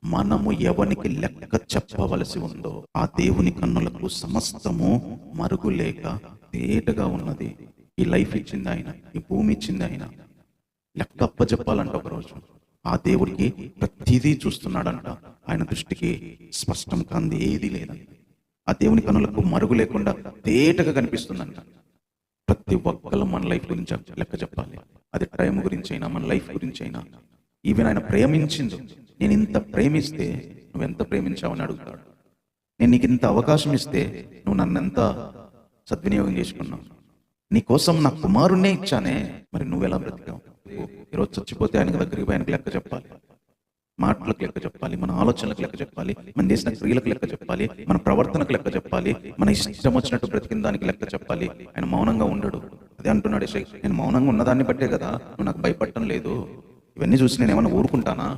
మనము ఎవనికి లెక్క చెప్పవలసి ఉందో ఆ దేవుని కన్నులకు సమస్తము మరుగులేక తేటగా ఉన్నది. ఈ లైఫ్ ఇచ్చింది ఆయన, ఈ భూమి ఇచ్చింది ఆయన. లెక్క అప్పచెప్పాలంట ఒకరోజు. ఆ దేవుడికి ప్రతిదీ చూస్తున్నాడంట. ఆయన దృష్టికి స్పష్టం కాంది ఏది లేదంట. ఆ దేవుని కన్నులకు మరుగు లేకుండా తేటగా కనిపిస్తుందంట. ప్రతి ఒక్కరు మన లైఫ్ గురించి లెక్క చెప్పాలి. అది టైం గురించి అయినా, మన లైఫ్ గురించి అయినా. ఈవెన్ ఆయన ప్రేమించింది, నేను ఇంత ప్రేమిస్తే నువ్వెంత ప్రేమించావని అడుగుతాడు. నేను నీకు ఇంత అవకాశం ఇస్తే నువ్వు నన్ను ఎంత సద్వినియోగం చేసుకున్నావు. నీ కోసం నా కుమారుణ్ణే ఇచ్చానే, మరి నువ్వెలా బ్రతికావు? ఈరోజు చచ్చిపోతే ఆయన దగ్గరికి ఆయనకు లెక్క చెప్పాలి. మాటలకు లెక్క చెప్పాలి, మన ఆలోచనలకు లెక్క చెప్పాలి, మన చేసిన క్రియలకు లెక్క చెప్పాలి, మన ప్రవర్తనకు లెక్క చెప్పాలి, మన ఇష్టం వచ్చినట్టు బ్రతికిన దానికి లెక్క చెప్పాలి. ఆయన మౌనంగా ఉండడు. అదే అంటున్నాడు యెషయా, నేను మౌనంగా ఉన్నదాన్ని బట్టే కదా నువ్వు నాకు భయపడటం లేదు. ఇవన్నీ చూసి నేను ఏమన్నా ఊరుకుంటానా?